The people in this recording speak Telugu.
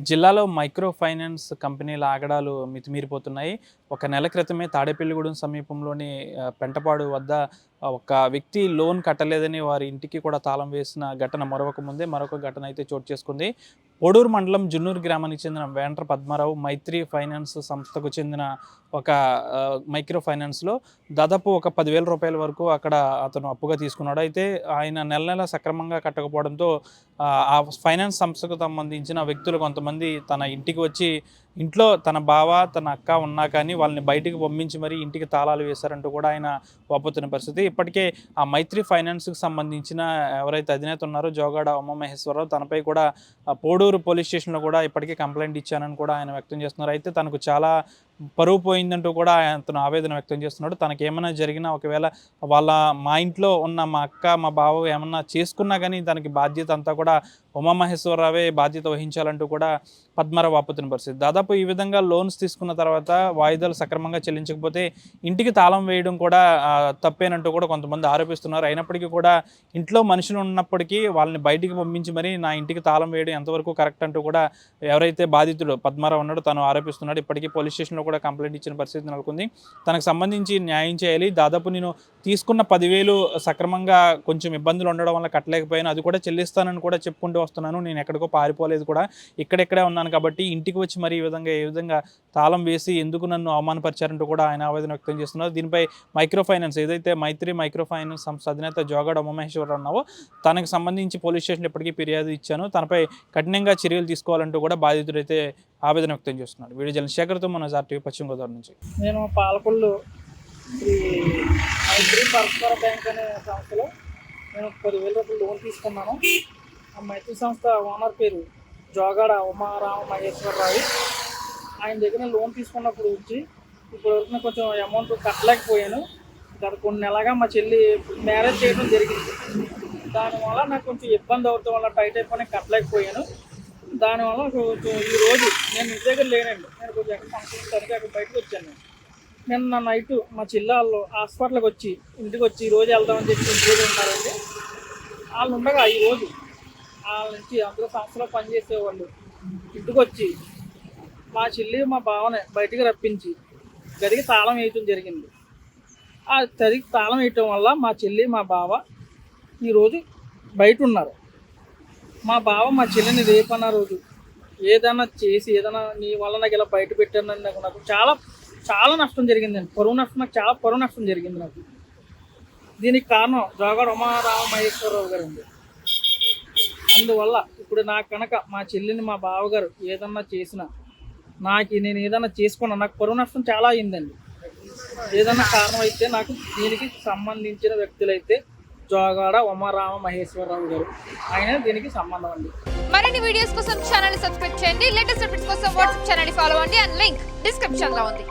జిల్లాలో మైక్రో ఫైనాన్స్ కంపెనీల ఆగడాలు మితిమీరిపోతున్నాయి. ఒక నెల క్రితమే తాడేపల్లిగూడెం సమీపంలోని పెంటపాడు వద్ద ఒక వ్యక్తి లోన్ కట్టలేదని వారి ఇంటికి కూడా తాళం వేసిన ఘటన మరొక ఘటన అయితే చోటు చేసుకుంది. పోడూరు మండలం జున్నూరు గ్రామానికి చెందిన వేంట్ర పద్మారావు మైత్రి ఫైనాన్స్ సంస్థకు చెందిన ఒక మైక్రో ఫైనాన్స్లో దాదాపు ఒక 10,000 రూపాయల వరకు అక్కడ అతను అప్పుగా తీసుకున్నాడు. అయితే ఆయన నెల సక్రమంగా కట్టకపోవడంతో ఆ ఫైనాన్స్ సంస్థకు సంబంధించిన వ్యక్తులు కొంతమంది తన ఇంటికి వచ్చి ఇంట్లో తన బావ తన అక్క ఉన్నా కానీ వాళ్ళని బయటికి పంపించి మరీ ఇంటికి తాళాలు వేశారంటూ కూడా ఆయన వాపోతున్న పరిస్థితి. ఇప్పటికే ఆ మైత్రి ఫైనాన్స్కి సంబంధించిన ఎవరైతే అధినేత ఉన్నారో జోగాడ ఉమామహేశ్వరరావు తనపై కూడా పోడూరు పోలీస్ స్టేషన్లో కూడా ఇప్పటికే కంప్లైంట్ ఇచ్చానని కూడా ఆయన వ్యక్తం చేస్తున్నారు. అయితే తనకు చాలా పరువు పోయిందంటూ కూడా అతను ఆవేదన వ్యక్తం చేస్తున్నాడు. తనకి ఏమైనా జరిగినా ఒకవేళ మా ఇంట్లో ఉన్న మా అక్క మా బావ ఏమన్నా చేసుకున్నా కానీ దానికి బాధ్యత అంతా కూడా ఉమామహేశ్వరరావే బాధ్యత వహించాలంటూ కూడా పద్మారావు వాపోతున్న పరిస్థితి. దాదాపు ఈ విధంగా లోన్స్ తీసుకున్న తర్వాత వాయిదాలు సక్రమంగా చెల్లించకపోతే ఇంటికి తాళం వేయడం కూడా తప్పేనంటూ కూడా కొంతమంది ఆరోపిస్తున్నారు. అయినప్పటికీ కూడా ఇంట్లో మనుషులు ఉన్నప్పటికీ వాళ్ళని బయటికి పంపించి మరి నా ఇంటికి తాళం వేయడం ఎంతవరకు కరెక్ట్ అంటూ కూడా ఎవరైతే బాధితుడు పద్మారావు ఉన్నాడో తను ఆరోపిస్తున్నాడు. ఇప్పటికీ పోలీస్ స్టేషన్లో కూడా కంప్లైంట్ ఇచ్చిన పరిస్థితి నెలకొంది. తనకు సంబంధించి న్యాయం చేయాలి. దాదాపు నేను తీసుకున్న 10,000 సక్రమంగా కొంచెం ఇబ్బందులు ఉండడం వల్ల కట్టలేకపోయాను, అది కూడా చెల్లిస్తానని కూడా చెప్పుకుంటూ వస్తున్నాను. నేను ఎక్కడికో పారిపోలేదు కూడా, ఇక్కడెక్కడే ఉన్నాను కాబట్టి ఇంటికి వచ్చి మరి ఏ విధంగా తాళం వేసి ఎందుకు నన్ను అవమానపరిచారంటూ కూడా ఆయన ఆవేదన వ్యక్తం చేస్తున్నారు. దీనిపై మైక్రో ఫైనాన్స్ ఏదైతే మైత్రి మైక్రో ఫైనాన్స్ సంస్థ అధినేత జోగాడ ఉమామహేశ్వరరావు ఉన్నావో తనకు సంబంధించి పోలీస్ స్టేషన్లో ఇప్పటికీ ఫిర్యాదు ఇచ్చాను, తనపై కఠినంగా చర్యలు తీసుకోవాలంటూ కూడా బాధితుడైతే ఆవేదన వ్యక్తం చేస్తున్నాడు. వీడియో జర్నలిస్ట్ శేఖర్తో మన ఆర్టీవీ పశ్చిమ గోదావరి నుంచి. నేను పాలకొల్లు శ్రీ మైత్రి పరస్పర బ్యాంక్ అనే సంస్థలో నేను 10,000 రూపాయలు లోన్ తీసుకున్నాను. ఆ మైత్రి సంస్థ ఓనర్ పేరు జోగాడ ఉమారామ మహేశ్వరరావు. ఆయన దగ్గర లోన్ తీసుకున్నప్పుడు వచ్చి ఇప్పటివరకు కొంచెం అమౌంట్ కట్టలేకపోయాను. గత కొన్ని నెలగా మా చెల్లి మ్యారేజ్ చేయడం జరిగింది. దానివల్ల నాకు కొంచెం ఇబ్బంది అవుతాం వల్ల టైట్ అయిపోయి కట్టలేకపోయాను. దానివల్ల కొంచెం ఈరోజు నేను ఇంటి దగ్గర లేనండి, నేను కొంచెం ఎక్కడ ఫంక్షన్ సరిగ్గా అక్కడ బయటకు వచ్చాను. నిన్న నైట్ మా చిల్లాళ్ళు హాస్పిటల్కి వచ్చి ఇంటికి వచ్చి ఈరోజు వెళ్దామని చెప్పి ఇంటి దగ్గర ఉన్నారండి. వాళ్ళు ఉండగా ఈరోజు వాళ్ళ నుంచి అందులో సంస్థలో పనిచేసేవాళ్ళు ఇంటికి వచ్చి మా చెల్లి మా బావని బయటికి రప్పించి గదికి తాళం వేయటం జరిగింది. ఆ గదికి తాళం వేయటం వల్ల మా చెల్లి మా బావ ఈరోజు బయట ఉన్నారు. మా బావ మా చెల్లిని రేపన్న రోజు ఏదైనా చేసి ఏదైనా నీ వల్ల నాకు ఇలా బయట పెట్టానని నాకు చాలా చాలా నష్టం జరిగిందండి. నాకు చాలా పరువు నష్టం జరిగింది నాకు. దీనికి కారణం జోగాడ ఉమారామ మహేశ్వరరావు గారు అండి. అందువల్ల ఇప్పుడు నాకు కనుక మా చెల్లిని మా బావగారు ఏదన్నా చేసినా నేను ఏదైనా చేసుకున్నా నాకు పరువు నష్టం చాలా అయిందండి. ఏదన్నా కారణం అయితే నాకు దీనికి సంబంధించిన వ్యక్తులైతే జోగాడ ఉమారామ మహేశ్వరరావు గారు, ఆయన దీనికి సంబంధం అండి. మరిన్ని వీడియోస్ కోసం ఛానల్ సబ్స్క్రైబ్ చేయండి. లేటెస్ట్ అప్డేట్స్ కోసం వాట్సాప్ ఛానల్ ఫాలో అవ్వండి. అండ్ లింక్ డిస్క్రిప్షన్ లో ఉంది.